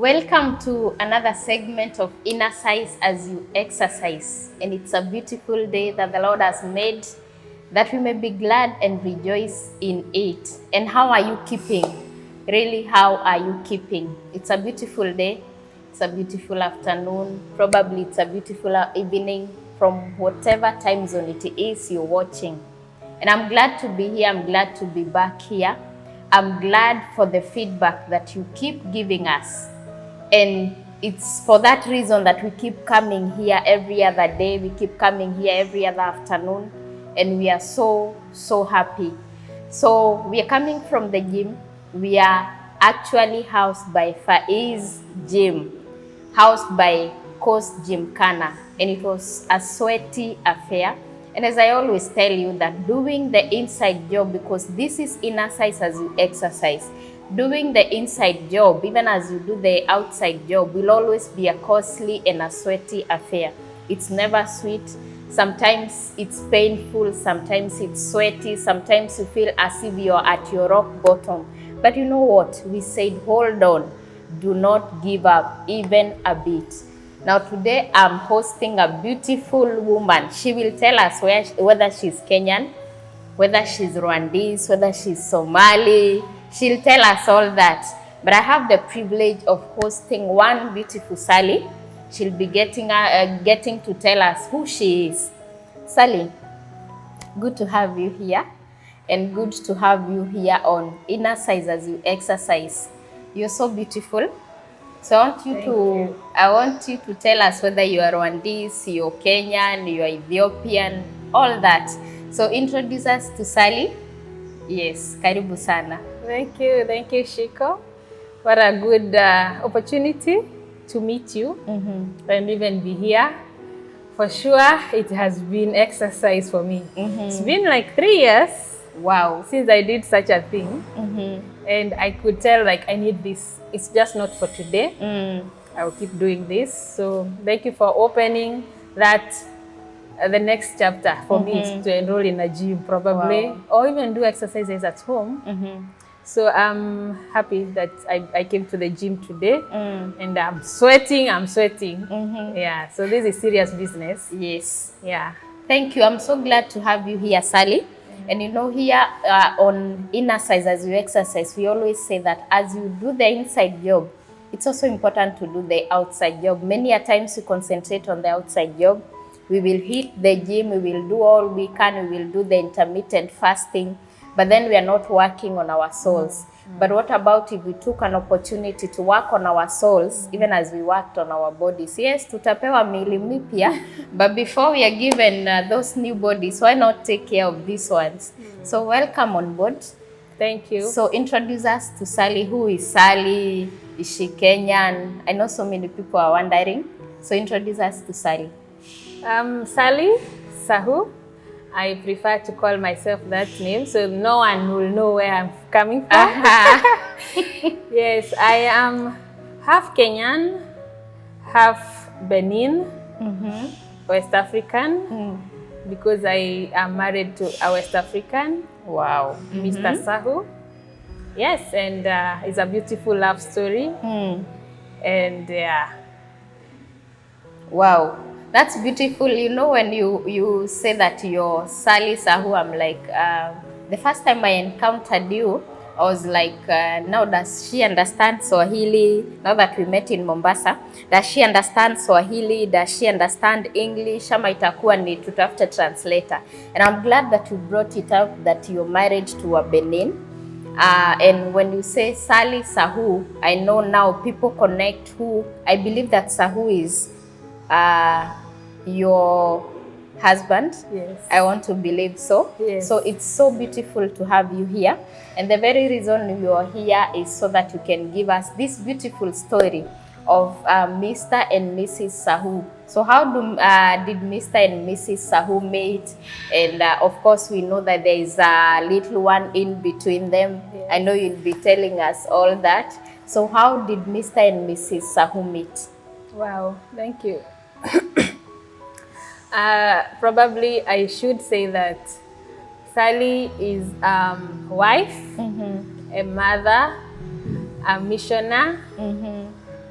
Welcome to another segment of Inner Size as You Exercise. And it's a beautiful day that the Lord has made, that we may be glad and rejoice in it. And how are you keeping? Really, how are you keeping? It's a beautiful day. It's a beautiful afternoon. Probably it's a beautiful evening from whatever time zone it is you're watching. And I'm glad to be here. I'm glad to be back here. I'm glad for the feedback that you keep giving us. And it's for that reason that we keep coming here every other day. We keep coming here every other afternoon. And we are so happy. So we are coming from the gym. We are actually housed by Faiz Gym, housed by Coach Gymkhana. And it was a sweaty affair. And as I always tell you, that doing the inside job, because this is Inner Size as You Exercise, doing the inside job, even as you do the outside job, will always be a costly and a sweaty affair. It's never sweet. Sometimes it's painful, sometimes it's sweaty, sometimes you feel as if you're at your rock bottom. But you know what? We said, hold on, do not give up even a bit. Now today I'm hosting a beautiful woman. She will tell us whether she's Kenyan, whether she's Rwandese, whether she's Somali. She'll tell us all that. But I have the privilege of hosting one beautiful Sally. She'll be getting to tell us who she is. Sally, good to have you here. And good to have you here on Inner Size as You Exercise. You're so beautiful. So I want you to tell us whether you are Rwandese, you're Kenyan, you're Ethiopian, all that. So introduce us to Sally. Yes, karibu sana. Thank you, Shiko. What a good opportunity to meet you and even be here. For sure, it has been exercise for me. It's been like 3 years. Wow. Since I did such a thing. And I could tell like I need this. It's just not for today. I will keep doing this. So thank you for opening that. The next chapter for me is to enroll in a gym probably. Wow. Or even do exercises at home. So I'm happy that I came to the gym today and I'm sweating. Yeah, so this is serious business. Yes. Yeah. Thank you. I'm so glad to have you here, Sally. And you know, here on Inner Size as You Exercise, we always say that as you do the inside job, it's also important to do the outside job. Many a times we concentrate on the outside job. We will hit the gym, we will do all we can, we will do the intermittent fasting, but then we are not working on our souls. But what about if we took an opportunity to work on our souls, even as we worked on our bodies? Yes, tutapewa miili mipya, but before we are given those new bodies, why not take care of these ones? So welcome on board. Thank you. So introduce us to Sally. Who is Sally? Is she Kenyan? I know so many people are wondering. So introduce us to Sally. Sally Sahou. I prefer to call myself that name, so no one will know where I'm coming from. Yes, I am half Kenyan, half Benin, West African, because I am married to a West African. Wow. Mr. Sahou. Yes, and it's a beautiful love story. And yeah. Wow. That's beautiful. You know, when you say that you're Sally Sahou, I'm like, the first time I encountered you, I was like, now does she understand Swahili? Now that we met in Mombasa, does she understand Swahili? Does she understand English? Ama itakuwa ni tutafute translator. And I'm glad that you brought it up that you're married to a Benin. And when you say Sally Sahou, I know now people connect who, I believe that Sahou is your husband. Yes. I want to believe so. Yes. So it's so beautiful to have you here. And the very reason you are here is so that you can give us this beautiful story of Mr. and Mrs. Sahou. So how did Mr. and Mrs. Sahou meet? And of course, we know that there is a little one in between them. Yes. I know you'll be telling us all that. So how did Mr. and Mrs. Sahou meet? Wow, thank you. Probably I should say that Sally is wife, a mother, a missioner,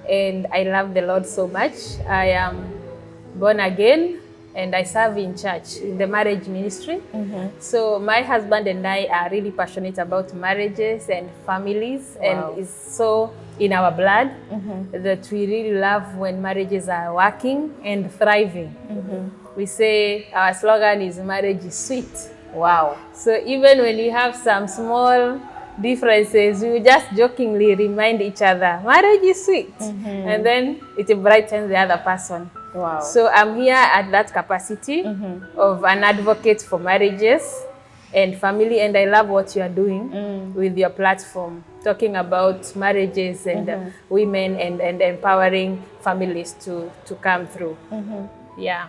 and I love the Lord so much. I am born again, and I serve in church in the marriage ministry. So my husband and I are really passionate about marriages and families, and it's so in our blood that we really love when marriages are working and thriving. We say our slogan is "Marriage is sweet." Wow. So even when we have some small differences, we just jokingly remind each other, marriage is sweet. And then it brightens the other person. Wow. So I'm here at that capacity of an advocate for marriages and family, and I love what you are doing with your platform, talking about marriages and women and empowering families to come through. Yeah.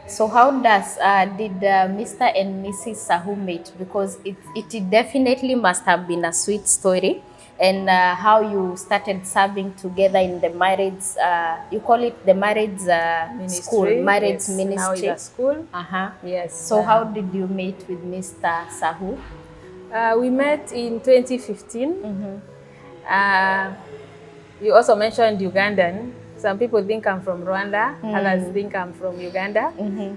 So how does did Mr. and Mrs. Sahou meet? Because it definitely must have been a sweet story, and how you started serving together in the marriage. You call it the marriage school, marriage ministry. Now it's a school. Yes. So how did you meet with Mr. Sahou? We met in 2015. You also mentioned Ugandan. Some people think I'm from Rwanda, others think I'm from Uganda,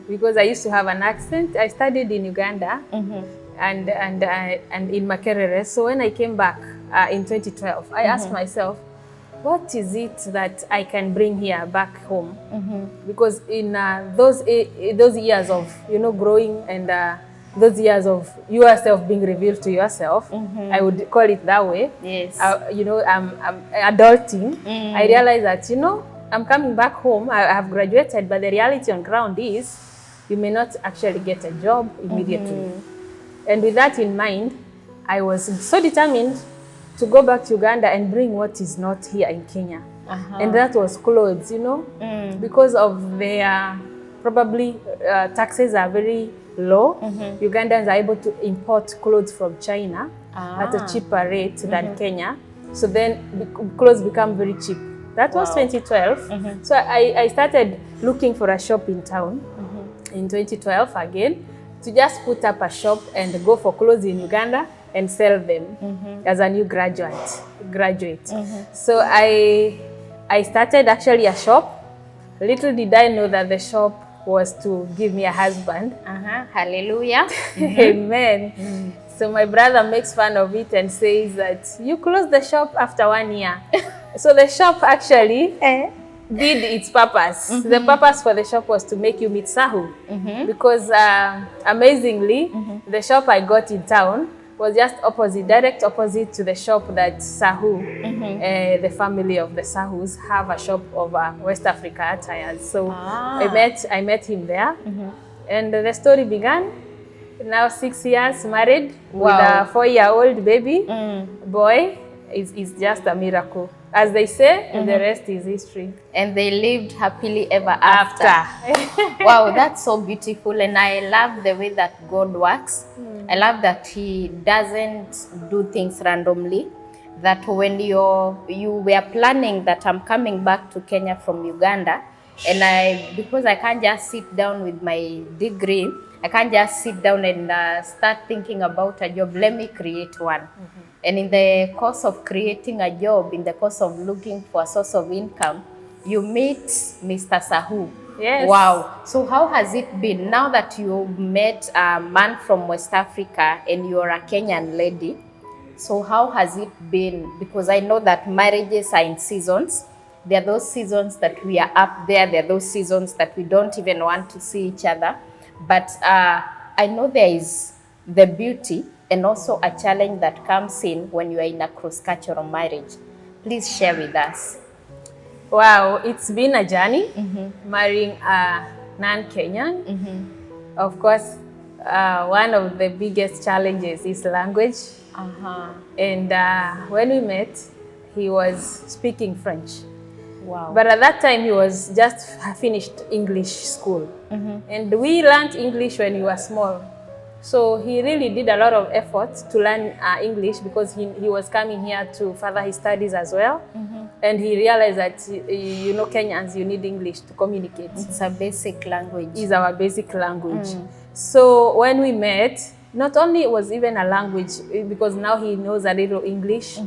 because I used to have an accent. I studied in Uganda and in Makerere. So when I came back in 2012, I asked myself, what is it that I can bring here back home? Because in those years of growing and those years of yourself being revealed to yourself, I would call it that way. Yes. I'm adulting. I realized that I'm coming back home. I have graduated, but the reality on ground is you may not actually get a job immediately. And with that in mind, I was so determined to go back to Uganda and bring what is not here in Kenya. And that was clothes, because of their probably taxes are very low. Ugandans are able to import clothes from China at a cheaper rate than Kenya. So then clothes become very cheap. That was 2012. So I started looking for a shop in town in 2012 again, to just put up a shop and go for clothes in Uganda and sell them as a new graduate. So I started actually a shop. Little did I know that the shop was to give me a husband. Hallelujah. Amen. So my brother makes fun of it and says that you closed the shop after 1 year. So the shop actually did its purpose. The purpose for the shop was to make you meet Sahou. Because amazingly, the shop I got in town was just direct opposite to the shop that Sahou, the family of the Sahous, have a shop of West Africa attires. So I met him there, and the story began. Now 6 years married with a 4-year-old baby boy. Is just a miracle. As they say, and the rest is history. And they lived happily ever after. Wow, that's so beautiful. And I love the way that God works. I love that He doesn't do things randomly. That when you were planning that I'm coming back to Kenya from Uganda, and because I can't just sit down with my degree, I can't just sit down and start thinking about a job. Let me create one. And in the course of creating a job, in the course of looking for a source of income, you meet Mr. Sahou. Yes. Wow. So how has it been now that you met a man from West Africa and you're a Kenyan lady? So how has it been? Because I know that marriages are in seasons. There are those seasons that we are up there. There are those seasons that we don't even want to see each other. But I know there is the beauty and also a challenge that comes in when you are in a cross-cultural marriage. Please share with us. Wow, it's been a journey marrying a non-Kenyan. Of course, one of the biggest challenges is language. And when we met, he was speaking French. Wow. But at that time, he was just finished English school. And we learned English when we were small. So he really did a lot of effort to learn English, because he was coming here to further his studies as well. And he realized that, Kenyans, you need English to communicate. It's a basic language. It's our basic language. So when we met, not only it was even a language, because now he knows a little English,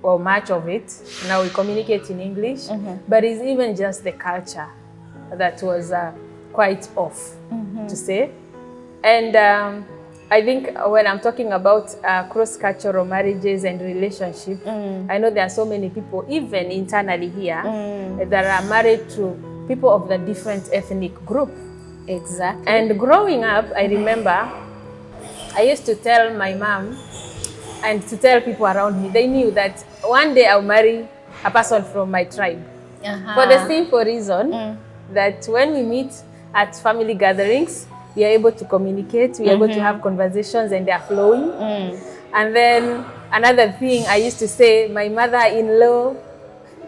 or much of it. Now we communicate in English, but it's even just the culture that was quite off, to say. And I think when I'm talking about cross-cultural marriages and relationships, I know there are so many people, even internally here, that are married to people of the different ethnic group. Exactly. And growing up, I remember I used to tell my mom and to tell people around me, they knew that one day I'll marry a person from my tribe. For the simple reason that when we meet at family gatherings, we are able to communicate, we are able to have conversations, and they are flowing. And then another thing I used to say, my mother-in-law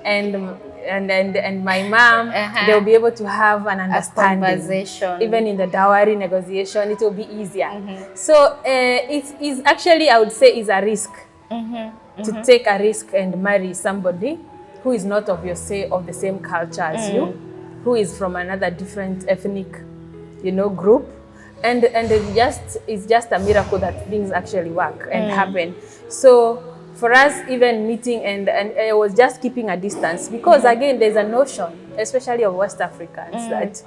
and my mom, they'll be able to have an understanding. Conversation. Even in the dowry negotiation, it will be easier. So it is actually, I would say, is a risk to take a risk and marry somebody who is not of the same culture as you, who is from another different ethnic, group. And it's just a miracle that things actually work and happen. So for us, even meeting and I was just keeping a distance because again, there's a notion, especially of West Africans, that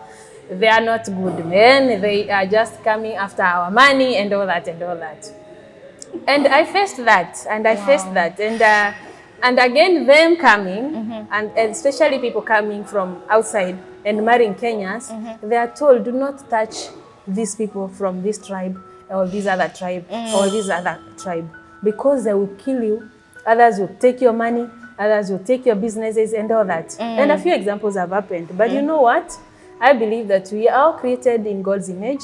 they are not good men. They are just coming after our money and all that and all that. And I faced that, and again, them coming, and especially people coming from outside and marrying Kenyans, they are told, do not touch these people from this tribe or this other tribe or this other tribe, because they will kill you. Others will take your money, others will take your businesses and all that. And a few examples have happened. But you know what? I believe that we are all created in God's image,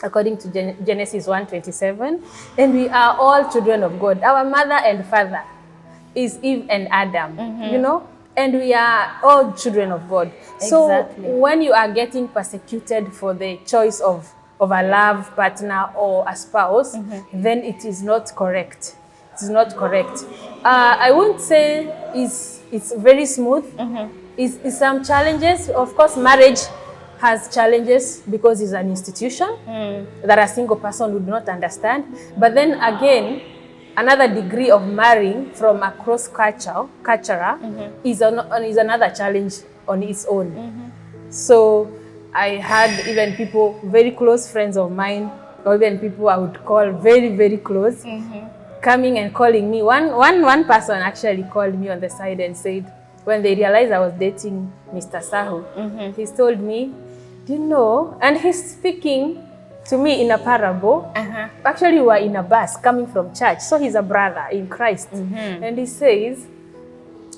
according to Genesis 1:27, and we are all children of God. Our mother and father is Eve and Adam, and we are all children of God. So when you are getting persecuted for the choice of a love partner or a spouse, then it is not correct. It's not correct. I wouldn't say it's very smooth. It's some challenges. Of course, marriage has challenges because it's an institution that a single person would not understand. But then again, another degree of marrying from a cross-cultural is another challenge on its own. So I had even people, very close friends of mine, or even people I would call very, very close, coming and calling me. One person actually called me on the side and said, when they realized I was dating Mr. Sahou, he told me, do you know, and he's speaking to me in a parable. Actually, we were in a bus coming from church, so he's a brother in Christ. And he says,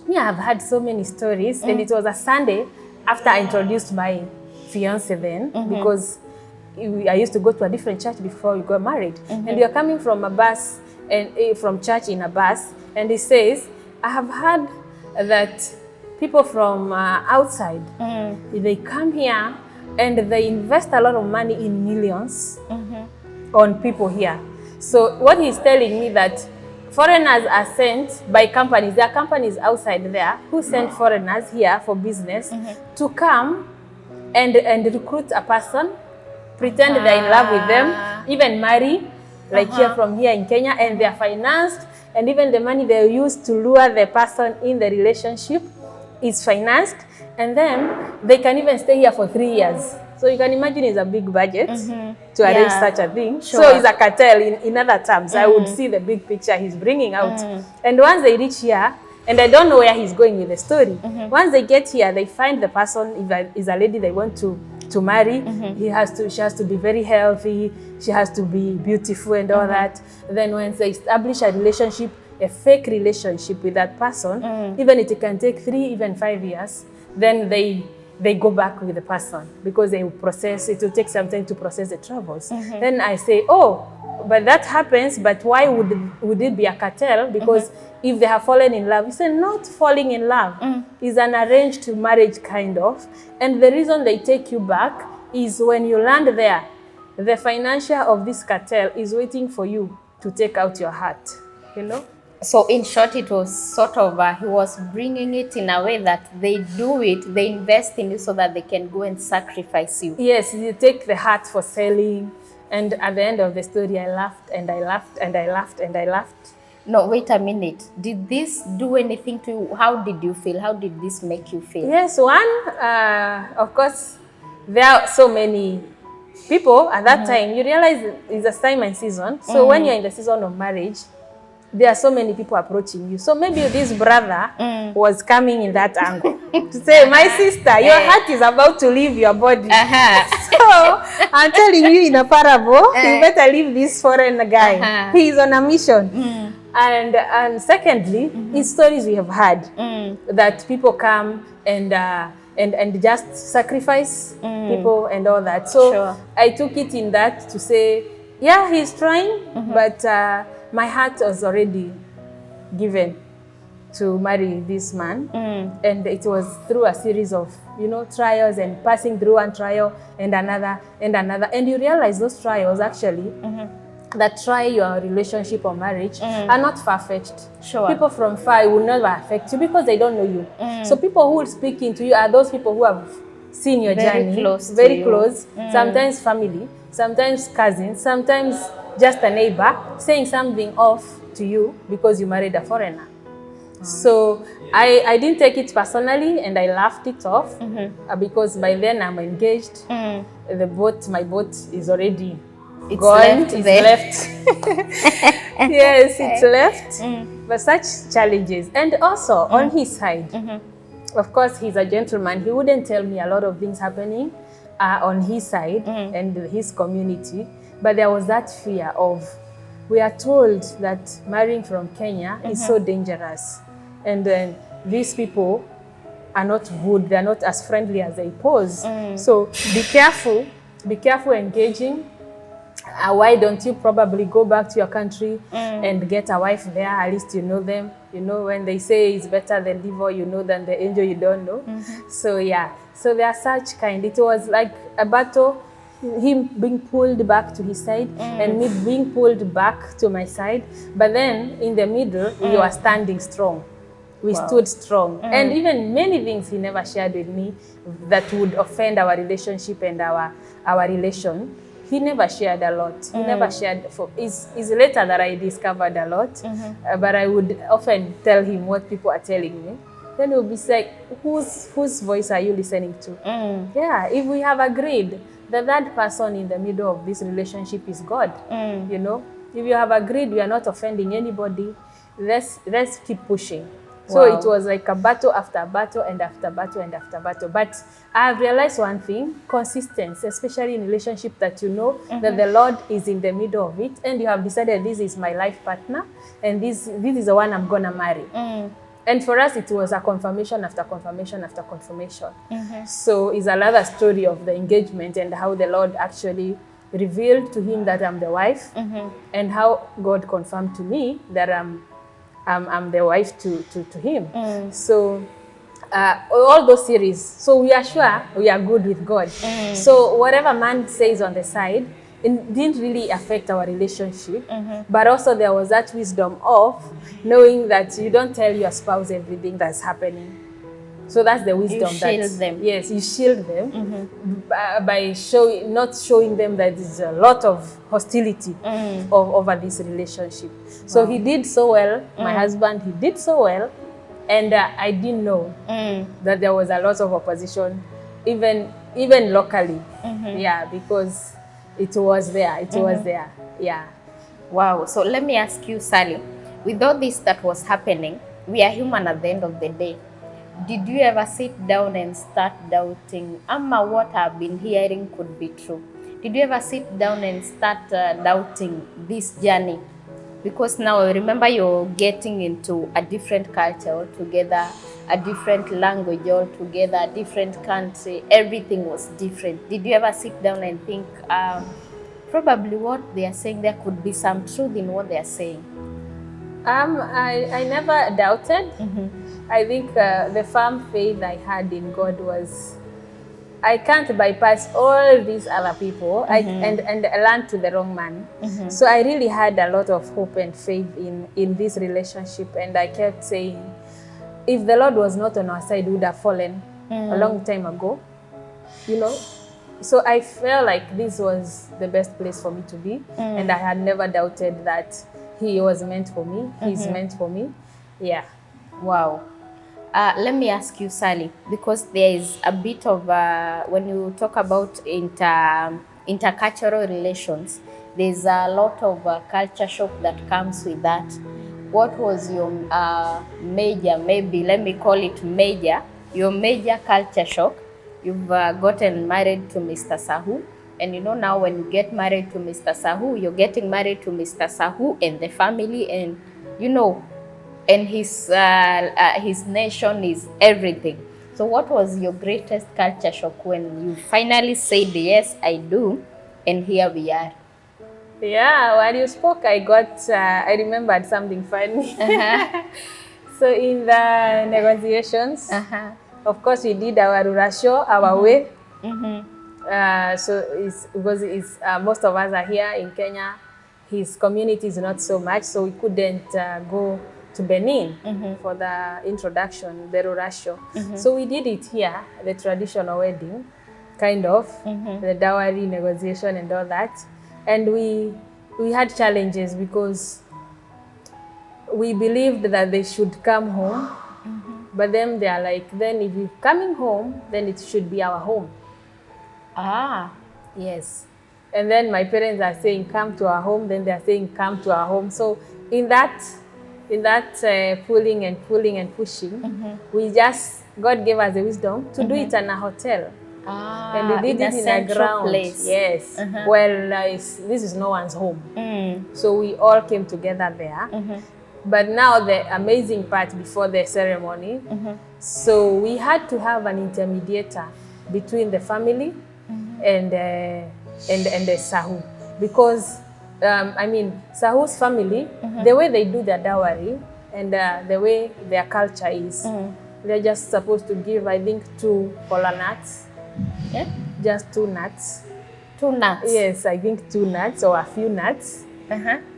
me, I've had so many stories, and it was a Sunday after I introduced my fiance then, because I used to go to a different church before we got married. And we are coming from a bus, and from church in a bus, and he says, I have heard that people from outside, they come here and they invest a lot of money in millions on people here. So what he's telling me that foreigners are sent by companies. There are companies outside there who send foreigners here for business to come and recruit a person, pretend they're in love with them, even marry, like here in Kenya, and they are financed, and even the money they use to lure the person in the relationship is financed, and then they can even stay here for 3 years. So you can imagine it's a big budget to arrange such a thing. Sure. So it's a cartel in other terms. I would see the big picture he's bringing out. And once they reach here, and I don't know where he's going with the story, once they get here, they find the person, if is a lady they want to marry, she has to be very healthy, she has to be beautiful and all that. Then once they establish a relationship, a fake relationship with that person, even if it can take 3, even 5 years, then they go back with the person because they will process, it will take some time to process the troubles. Then I say, oh, but that happens, but why would it be a cartel? Because if they have fallen in love, it's not falling in love. It's an arranged marriage kind of. And the reason they take you back is when you land there, the financier of this cartel is waiting for you to take out your heart, So in short, it was sort of, he was bringing it in a way that they do it, they invest in you so that they can go and sacrifice you. Yes, you take the heart for selling. And at the end of the story, I laughed and I laughed and I laughed and I laughed. No, wait a minute. Did this do anything to you? How did you feel? How did this make you feel? Yes, one, of course, there are so many people at that time. You realize it's a time and season. So when you're in the season of marriage, there are so many people approaching you. So maybe this brother was coming in that angle to say, my sister, your heart is about to leave your body. So I'm telling you in a parable, you better leave this foreign guy. He is on a mission. And secondly, in stories we have had that people come and just sacrifice people and all that. So I took it in that to say, yeah, he's trying, but my heart was already given to marry this man. And it was through a series of, trials and passing through one trial and another and another. And you realize those trials actually that try your relationship or marriage are not far-fetched. People from far will never affect you because they don't know you. So people who will speak into you are those people who have seen your journey very close, sometimes family, sometimes cousins, sometimes just a neighbor saying something off to you because you married a foreigner. So I didn't take it personally and I laughed it off because by then I'm engaged. My boat is already gone. It's left. Yes, it's left. But such challenges. And also on his side, of course, he's a gentleman. He wouldn't tell me a lot of things happening on his side and his community. But there was that fear of, we are told that marrying from Kenya is so dangerous. And then these people are not good. They're not as friendly as they pose. So be careful engaging. Why don't you probably go back to your country and get a wife there? At least you know them. When they say it's better the devil you know than the angel you don't know. So yeah, so there are such kind. It was like a battle, him being pulled back to his side and me being pulled back to my side. But then in the middle, we were standing strong. We stood strong. And even many things he never shared with me that would offend our relationship and our relation. He never shared a lot. He never shared. It's later that I discovered a lot. But I would often tell him what people are telling me. Then it would be like, whose voice are you listening to? Yeah, if we have agreed, the third person in the middle of this relationship is God. If you have agreed we are not offending anybody, let's keep pushing. So it was like a battle after battle and after battle and after battle. But I've realized one thing, consistency, especially in relationship that that the Lord is in the middle of it and you have decided this is my life partner and this is the one I'm gonna marry. And for us, it was a confirmation after confirmation after confirmation. So it's another story of the engagement and how the Lord actually revealed to him that I'm the wife and how God confirmed to me that I'm the wife to him. So all those series. So we are sure we are good with God. So whatever man says on the side, it didn't really affect our relationship. But also there was that wisdom of knowing that you don't tell your spouse everything that's happening. So that's the wisdom. You shield them. Yes, you shield them by not showing them that there's a lot of hostility over this relationship. So he did so well, my husband, he did so well. And I didn't know that there was a lot of opposition, even locally. Yeah, because it was there. It was there. Yeah. Wow. So let me ask you, Sally, with all this that was happening, we are human at the end of the day. Did you ever sit down and start doubting, Amma, what I've been hearing could be true? Did you ever sit down and start doubting this journey? Because now remember you're getting into a different culture altogether, a different language altogether, a different country, everything was different. Did you ever sit down and think, probably what they are saying, there could be some truth in what they are saying? I never doubted. I think the firm faith I had in God was, I can't bypass all these other people and learn to the wrong man. So I really had a lot of hope and faith in this relationship. And I kept saying, if the Lord was not on our side, we would have fallen a long time ago, So I felt like this was the best place for me to be. And I had never doubted that he was meant for me. He's meant for me. Yeah. Wow. Let me ask you, Sally, because there is a bit of, when you talk about intercultural relations, there's a lot of culture shock that comes with that. What was your major, maybe let me call it major, your major culture shock? You've gotten married to Mr. Sahou, and you know now when you get married to Mr. Sahou, you're getting married to Mr. Sahou and the family, and you know, and his nation is everything. So what was your greatest culture shock when you finally said, yes, I do, and here we are? Yeah, when you spoke, I remembered something funny. So in the negotiations, of course, we did our Rurasho, our way. So most of us are here in Kenya. His community is not so much, so we couldn't go to Benin for the introduction, the Rurasho. So we did it here, the traditional wedding, kind of, the dowry negotiation and all that. And we had challenges because we believed that they should come home, but then they are like, then if you're coming home, then it should be our home. Ah, yes. And then my parents are saying, come to our home, then they are saying, come to our home. So in that pulling and pushing, God gave us the wisdom to do it in a hotel. And we did it in a ground place. Yes. Well, this is no one's home. So we all came together there. But now the amazing part before the ceremony, so we had to have an intermediator between the family and the Sahou, because Sahou's family, the way they do their dowry and the way their culture is, they're just supposed to give, I think, 2 kola nuts. Yeah? Just 2 nuts. 2 nuts? Yes, I think 2 nuts or a few nuts.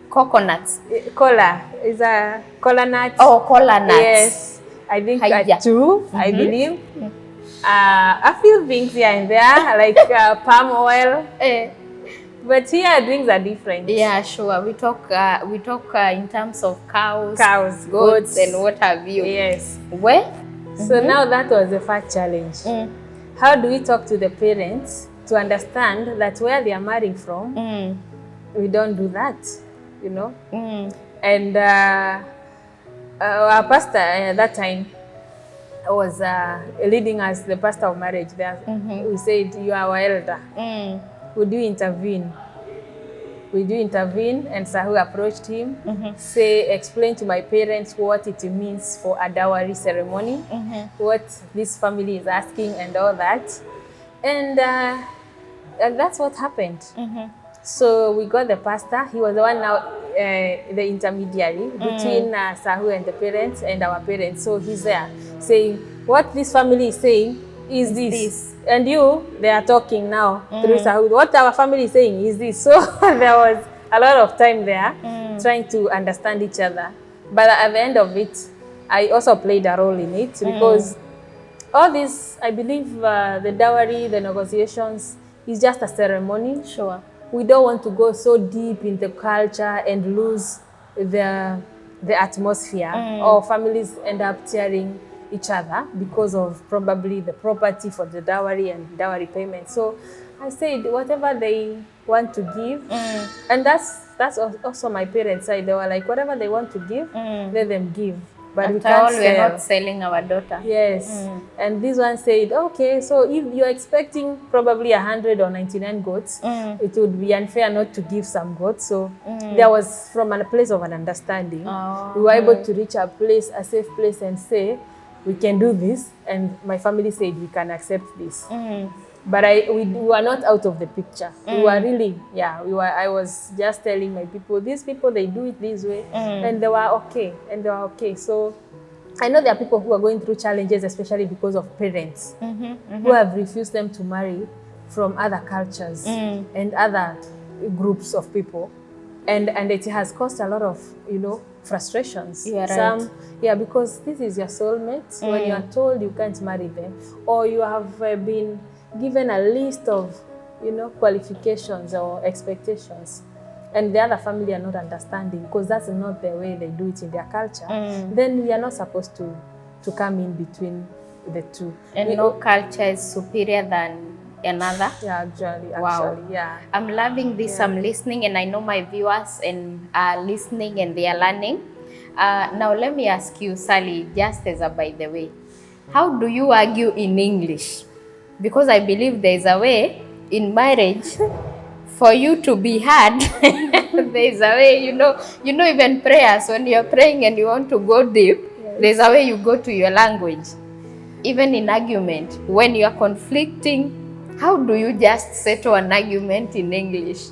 Coconuts? Kola is a kola nut. Oh, kola nuts. Yes, I think 2, I believe. A few things here and there, like palm oil. But here drinks are different. Yeah, sure. We talk in terms of cows, goats, and what have you. Yes. Where? So now that was the first challenge. How do we talk to the parents to understand that where they are marrying from, we don't do that, you know? And our pastor at that time was leading us, the pastor of marriage there. We said, you are our elder. Would you intervene? Would you intervene? And Sahou approached him, explain to my parents what it means for a dowry ceremony, what this family is asking and all that. And that's what happened. So we got the pastor. He was the one now, the intermediary between Sahou and the parents and our parents. So he's there saying, what this family is saying is this. And they are talking now through Sahou. What our family is saying is this. So there was a lot of time there trying to understand each other. But at the end of it, I also played a role in it because all this, I believe the dowry, the negotiations is just a ceremony. Sure. We don't want to go so deep in the culture and lose the atmosphere, or families end up tearing each other because of probably the property for the dowry and dowry payment. So I said, whatever they want to give, and that's also my parents' side. They were like, whatever they want to give, let them give. But we can't sell. We're not selling our daughter. Yes. And this one said, okay, so if you're expecting probably 100 or 99 goats, it would be unfair not to give some goats. So there was, from a place of an understanding, we were able to reach a safe place and say, we can do this. And my family said, we can accept this. But we were not out of the picture. We were really, I was just telling my people, these people, they do it this way. And they were okay. So I know there are people who are going through challenges, especially because of parents who have refused them to marry from other cultures and other groups of people. And it has caused a lot of, frustrations. Yeah, right. Because this is your soulmate. When you are told you can't marry them, or you have been given a list of, qualifications or expectations, and the other family are not understanding because that's not the way they do it in their culture, then we are not supposed to come in between the two. And no culture is superior than another. Yeah, actually, Wow. yeah. I'm loving this. I'm listening, and I know my viewers and are listening and they are learning. Now let me ask you, Sally, just as a by the way, how do you argue in English? Because I believe there is a way in marriage for you to be heard. There is a way, you know, even prayers, when you're praying and you want to go deep, there's a way you go to your language. Even in argument, when you're conflicting, how do you just settle an argument in English?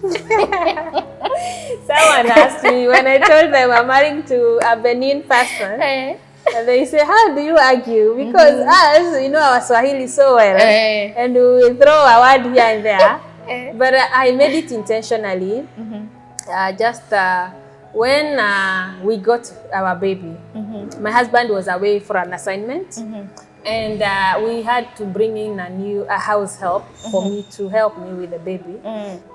Someone asked me when I told them I'm married to a Benin person, and they say, how do you argue? Because us, you know our Swahili so well, and we throw a word here and there. But I made it intentionally. When we got our baby, my husband was away for an assignment, and we had to bring in a house help for me to help me with the baby.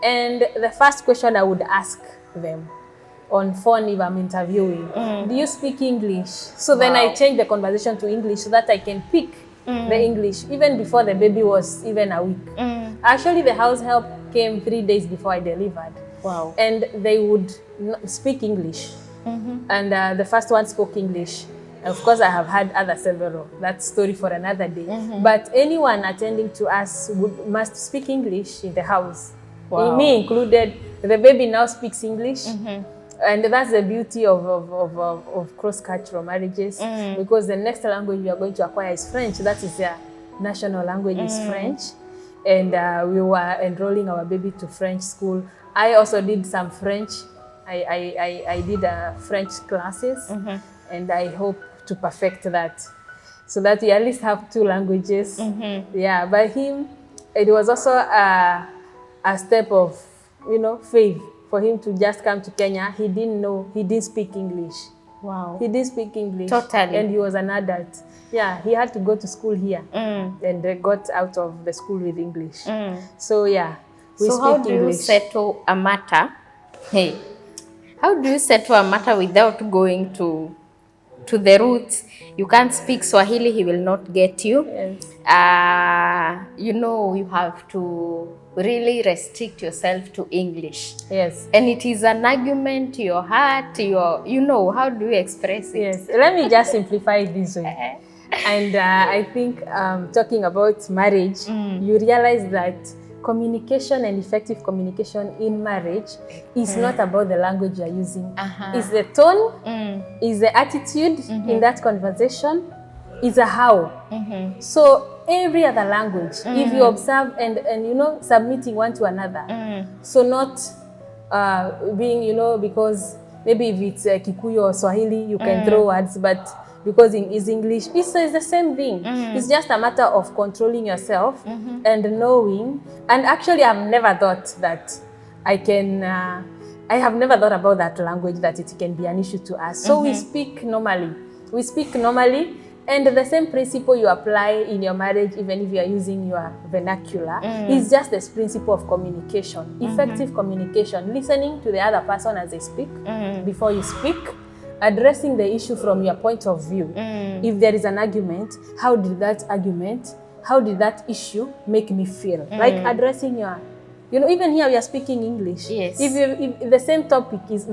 And the first question I would ask them on phone if I'm interviewing, do you speak English? So then I change the conversation to English so that I can pick the English even before the baby was even a week. Actually, the house help came 3 days before I delivered. Wow. And they would speak English. And the first one spoke English. Of course, I have had other several. That's story for another day. But anyone attending to us must speak English in the house. Wow. Me included. The baby now speaks English. And that's the beauty of cross-cultural marriages, because the next language we are going to acquire is French. That is their national language, is French. And we were enrolling our baby to French school. I also did some French. I did French classes, and I hope to perfect that, so that we at least have 2 languages. Yeah, by him, it was also a step of, you know, faith for him to just come to Kenya. He didn't speak English. Wow. He didn't speak English. Totally. And he was an adult. Yeah, he had to go to school here, and got out of the school with English. So yeah, we so speak how do English. you settle a matter? Hey, how do you settle a matter without going to the roots? You can't speak Swahili, he will not get you. Yes. You know, you have to really restrict yourself to English. Yes. And it is an argument, your heart, you know, how do you express it? Yes. Let me just simplify it this way. And I think talking about marriage, you realize that communication and effective communication in marriage is not about the language you're using. It's the tone, it's the attitude in that conversation, it's a how. So every other language, if you observe and you know, submitting one to another. So not being, you know, because maybe if it's Kikuyu or Swahili, you can throw words, but because it's English, it's the same thing. It's just a matter of controlling yourself and knowing. And actually, I've never thought that I have never thought about that language, that it can be an issue to us. So we speak normally. We speak normally, and the same principle you apply in your marriage, even if you are using your vernacular, is just this principle of communication, effective communication, listening to the other person as they speak before you speak, addressing the issue from your point of view. If there is an argument, how did that issue make me feel? Like addressing your, you know, even here we are speaking English. Yes. If the same topic is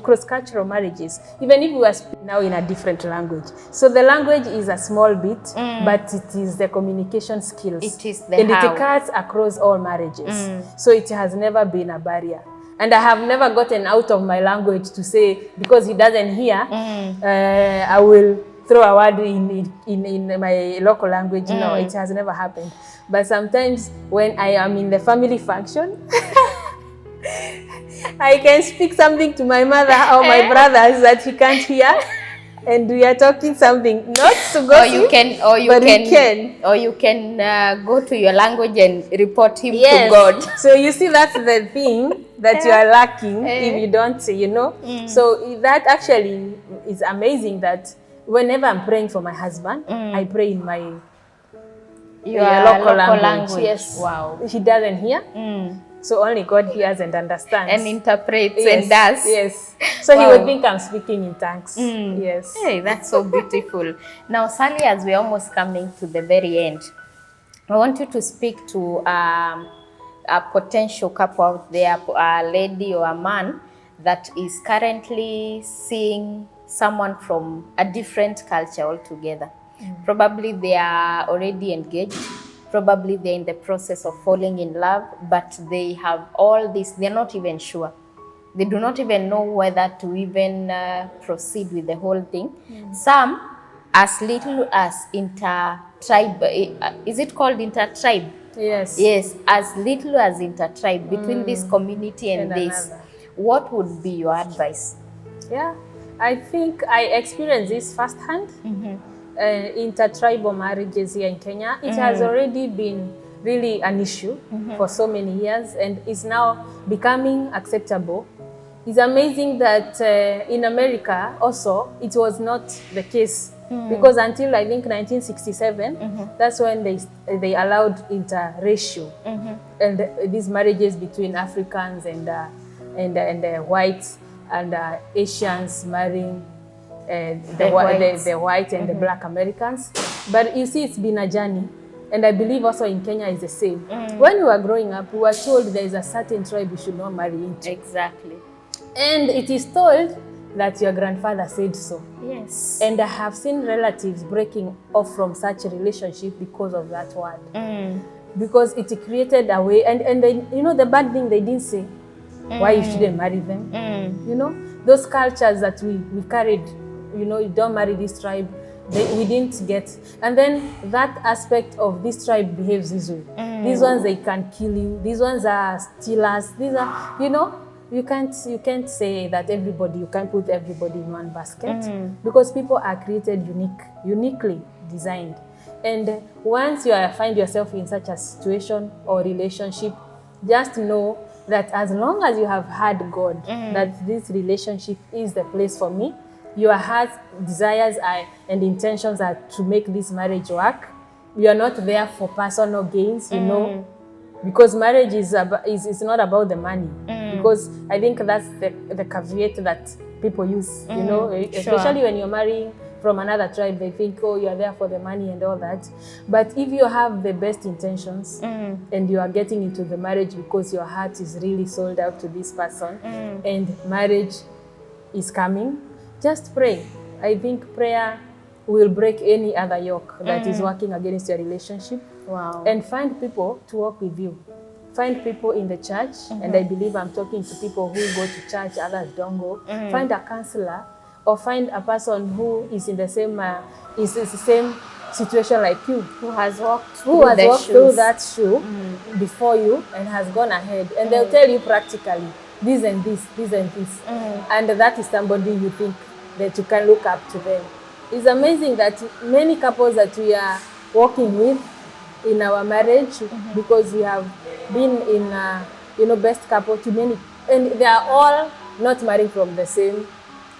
cross-cultural marriages, even if we are speaking now in a different language. So the language is a small bit, but it is the communication skills. It is the and how. it cuts across all marriages. So it has never been a barrier. And I have never gotten out of my language to say, because he doesn't hear, I will throw a word in my local language. No, it has never happened. But sometimes when I am in the family function, I can speak something to my mother or my brothers that he can't hear, and we are talking something not to go or you can go to your language and report him to God. So you see, that's the thing that you are lacking if you don't, you know. So that actually is amazing, that whenever I'm praying for my husband, I pray in my your local language. Yes. Wow. He doesn't hear. So only God hears and understands. And interprets Yes, and does. Yes. So he would think I'm speaking in tongues. Yes. Hey, that's so beautiful. Now, Sally, as we're almost coming to the very end, I want you to speak to a potential couple out there, a lady or a man that is currently seeing someone from a different culture altogether. Probably they are already engaged. Probably they're in the process of falling in love, but they have all this, they're not even sure. They do not even know whether to even proceed with the whole thing. Some, as little as inter-tribe, is it called inter-tribe? Yes. Yes, as little as inter-tribe between this community and this. another. What would be your advice? Yeah. I think I experienced this firsthand. Intertribal marriages here in Kenya. It has already been really an issue for so many years and is now becoming acceptable. It's amazing that in America also it was not the case because until I think 1967, that's when they allowed interracial and these marriages between Africans and whites and Asians marrying the white and the black Americans. But you see, it's been a journey. And I believe also in Kenya is the same. When we were growing up, we were told there is a certain tribe you should not marry into. Exactly. And it is told that your grandfather said so. Yes. And I have seen relatives breaking off from such a relationship because of that word. Because it created a way, and then, you know, the bad thing they didn't say, why you shouldn't marry them. You know, those cultures that we carried, you know, you don't marry this tribe, we didn't get. And then that aspect of this tribe behaves this way. These ones, they can kill you. These ones are stealers. These are, you know, you can't say that everybody, you can't put everybody in one basket because people are created uniquely designed. And once you find yourself in such a situation or relationship, just know that as long as you have had God, that this relationship is the place for me, your heart's desires and intentions are to make this marriage work. You are not there for personal gains, you know, because marriage is not about the money. Because I think that's the caveat that people use, you know, especially when you're marrying from another tribe, they think, oh, you're there for the money and all that. But if you have the best intentions and you are getting into the marriage because your heart is really sold out to this person and marriage is coming, just pray. I think prayer will break any other yoke that is working against your relationship. Wow. And find people to work with you. Find people in the church, and I believe I'm talking to people who go to church, others don't go. Find a counselor, or find a person who is in the same situation like you, who has walked through that shoe before you and has gone ahead, and they'll tell you practically this and this, this and this, and that is somebody you think that you can look up to them. It's amazing that many couples that we are working with in our marriage, because we have been in best couple to many, and they are all not married from the same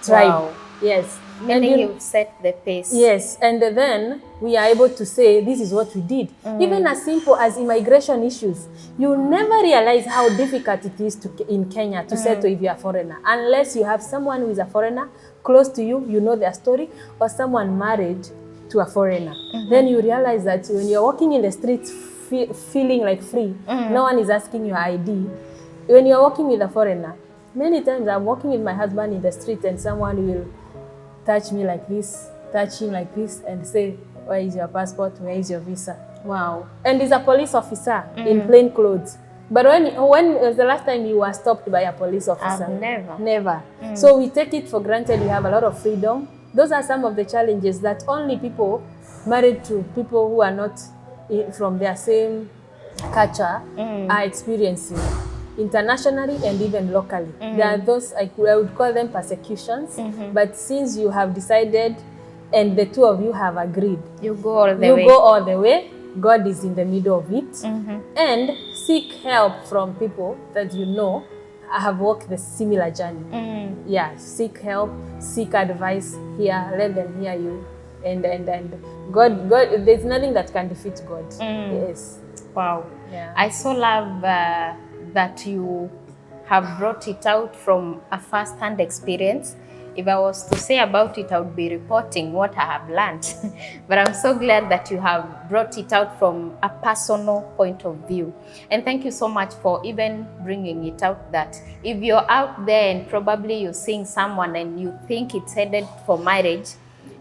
tribe. Wow. Yes. Meaning you've set the pace. Yes, and then we are able to say this is what we did. Even as simple as immigration issues, you never realize how difficult it is in Kenya to settle if you are a foreigner, unless you have someone who is a foreigner close to you, you know their story, or someone married to a foreigner. Then you realize that when you're walking in the streets feeling like free, no one is asking your ID. When you're walking with a foreigner, many times I'm walking with my husband in the street and someone will touch me like this, touch him like this, and say, where is your passport? Where is your visa? Wow. And he's a police officer in plain clothes. But when was the last time you were stopped by a police officer? I've never. Never. So we take it for granted. We have a lot of freedom. Those are some of the challenges that only people married to people who are not from their same culture are experiencing, internationally and even locally. There are those, I would call them persecutions, but since you have decided and the two of you have agreed, You go all the way. you go all the way. God is in the middle of it. And seek help from people that you know have walked the similar journey. Yeah, seek help, seek advice here, let them hear you. And God, there's nothing that can defeat God. Yes. Wow. Yeah. I so love that you have brought it out from a first-hand experience. If I was to say about it, I would be reporting what I have learned. But I'm so glad that you have brought it out from a personal point of view. And thank you so much for even bringing it out, that if you're out there and probably you're seeing someone and you think it's headed for marriage,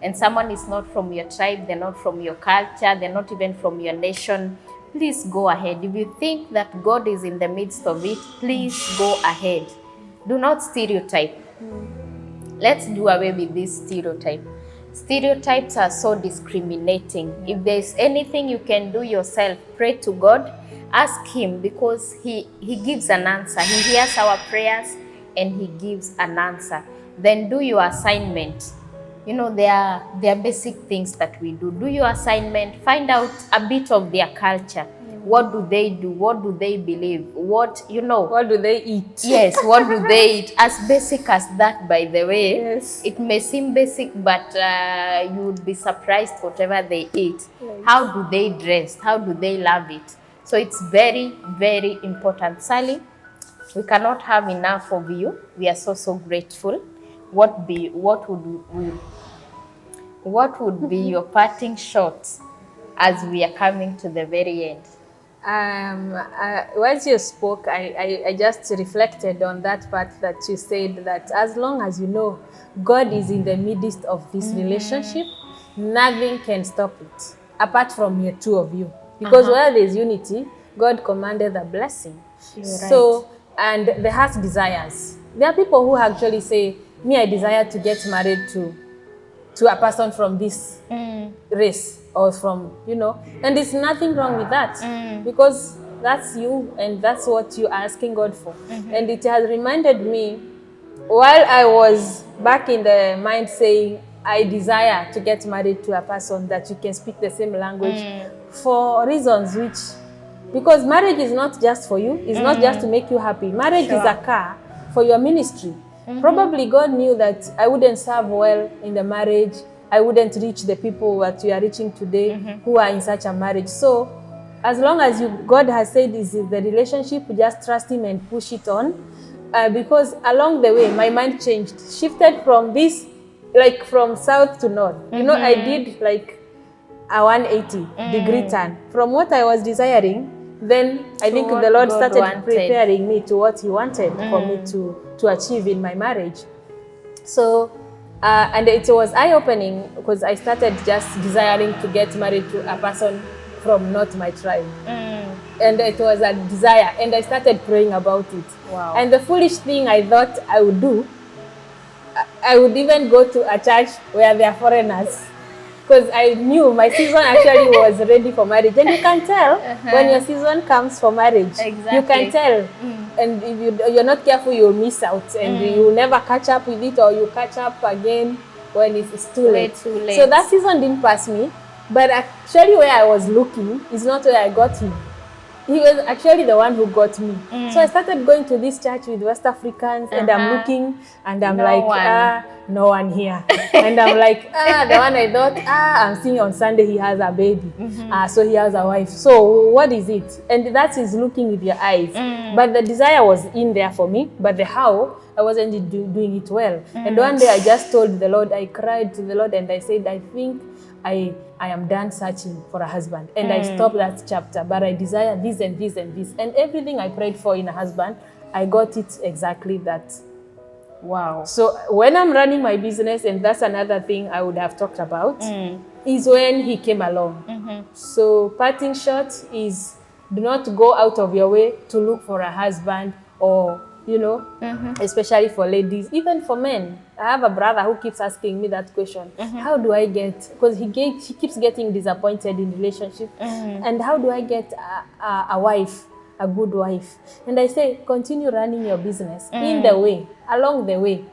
and someone is not from your tribe, they're not from your culture, they're not even from your nation, please go ahead. If you think that God is in the midst of it, please go ahead. Do not stereotype. Let's do away with this stereotype. Stereotypes are so discriminating. If there's anything you can do yourself, pray to God, ask Him, because He gives an answer. He hears our prayers and He gives an answer. Then do your assignment. You know, there are basic things that we do. Do your assignment, find out a bit of their culture. What do they do? What do they believe? What do they eat? Yes, what do they eat? As basic as that, by the way. Yes. It may seem basic, but you would be surprised whatever they eat. Right. How do they dress? How do they love it? So it's very, very important. Sally, we cannot have enough of you. We are so grateful. What would be your parting shots as we are coming to the very end? Once you spoke, I just reflected on that part that you said, that as long as you know God is in the midst of this relationship, nothing can stop it apart from the two of you. Because where there's unity, God commanded the blessing. You're so, and the heart desires. There are people who actually say, me, I desire to get married to a person from this race, or from, and there's nothing wrong with that, because that's you and that's what you're asking God for. And it has reminded me, while I was back in the mind saying, I desire to get married to a person that you can speak the same language, for reasons because marriage is not just for you, it's not just to make you happy. Marriage is a car for your ministry. Probably God knew that I wouldn't serve well in the marriage. I wouldn't reach the people that we are reaching today who are in such a marriage. So as long as God has said this is the relationship, just trust Him and push it on. Because along the way, my mind shifted from this, like from south to north. I did like a 180-degree turn. From what I was desiring, then I think the Lord started preparing me to what He wanted for me to achieve in my marriage. So, and it was eye-opening, because I started just desiring to get married to a person from not my tribe. And it was a desire, and I started praying about it. Wow. And the foolish thing I thought I would do, I would even go to a church where there are foreigners, because I knew my season actually was ready for marriage. And you can tell when your season comes for marriage. Exactly. You can tell. And if you're not careful, you'll miss out, and you'll never catch up with it, or you catch up again when it's too late. Too late. So that season didn't pass me, but actually where I was looking is not where I got him. He was actually the one who got me. So I started going to this church with West Africans, and I'm looking, and I'm no one here. And I'm like, the one I thought, I'm seeing on Sunday, he has a baby. So he has a wife. So what is it? And that is looking with your eyes. But the desire was in there for me, but the how, I wasn't doing it well. And one day I just told the Lord, I cried to the Lord, and I said, I think I am done searching for a husband. And I stopped that chapter, but I desire this and this and this. And everything I prayed for in a husband, I got it exactly that. Wow. So when I'm running my business, and that's another thing I would have talked about, is when he came along. So parting shot is, do not go out of your way to look for a husband, or especially for ladies, even for men. I have a brother who keeps asking me that question. How do I get, because he keeps getting disappointed in relationship, and how do I get a wife, a good wife? And I say, continue running your business. In the way, along the way,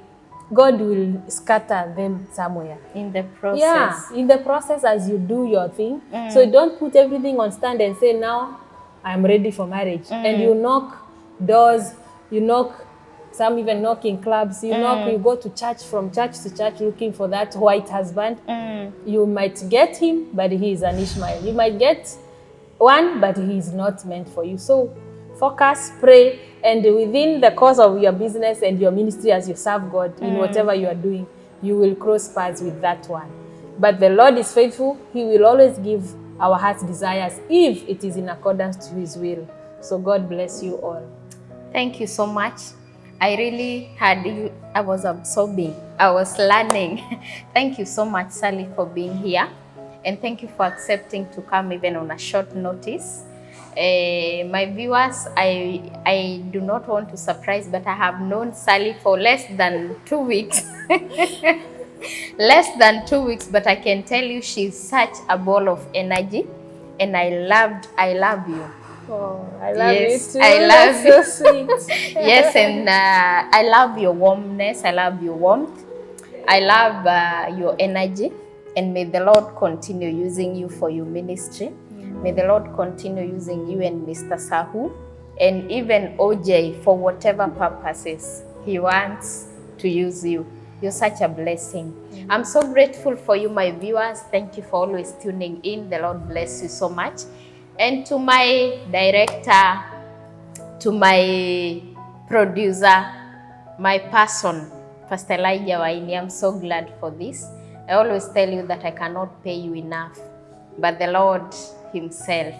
God will scatter them somewhere. In the process. Yeah, in the process as you do your thing. So don't put everything on stand and say, now I'm ready for marriage. And you knock doors, you knock, some even knock in clubs, you knock, you go to church, from church to church, looking for that white husband. You might get him, but he is an Ishmael. You might get one, but he is not meant for you. So focus, pray, and within the course of your business and your ministry as you serve God in whatever you are doing, you will cross paths with that one. But the Lord is faithful. He will always give our heart's desires if it is in accordance to His will. So God bless you all. Thank you so much. I really had you, I was absorbing, I was learning. Thank you so much, Sally, for being here. And thank you for accepting to come even on a short notice. My viewers, I do not want to surprise, but I have known Sally for less than 2 weeks. Less than 2 weeks, but I can tell you she's such a ball of energy. And I love you. Oh, I love Yes, you too. I love That's so sweet. Yes, and I love your warmness. I love your warmth. I love your energy. And may the Lord continue using you for your ministry. May the Lord continue using you and Mr. Sahou and even OJ for whatever purposes He wants to use you. You're such a blessing. I'm so grateful for you, my viewers. Thank you for always tuning in. The Lord bless you so much. And to my director, to my producer, my person, Pastor Elijah Waini, I'm so glad for this. I always tell you that I cannot pay you enough, but the Lord Himself,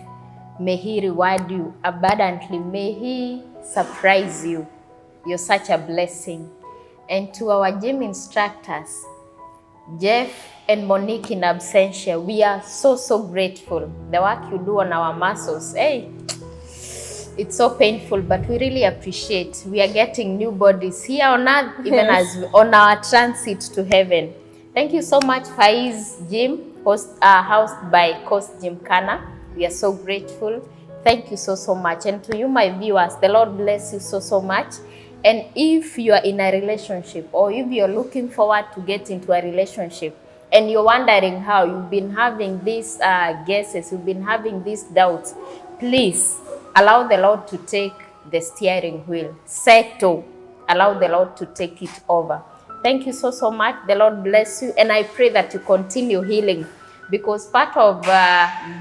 may He reward you abundantly. May He surprise you. You're such a blessing. And to our gym instructors, Jeff and Monique in absentia, we are so grateful. The work you do on our muscles, hey, it's so painful, but we really appreciate. We are getting new bodies here on earth, even as on our transit to heaven. Thank you so much, Faiz Gym, housed by Coast Gym Kana. We are so grateful. Thank you so much. And to you, my viewers, the Lord bless you so much. And if you are in a relationship, or if you're looking forward to get into a relationship, and you're wondering how, you've been having these guesses, you've been having these doubts, please allow the Lord to take the steering wheel. Settle. Allow the Lord to take it over. Thank you so much. The Lord bless you. And I pray that you continue healing, because part of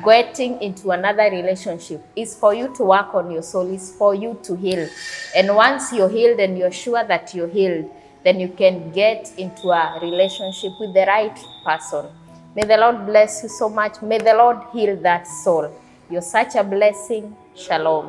getting into another relationship is for you to work on your soul, is for you to heal. And once you're healed and you're sure that you're healed, then you can get into a relationship with the right person. May the Lord bless you so much. May the Lord heal that soul. You're such a blessing. Shalom.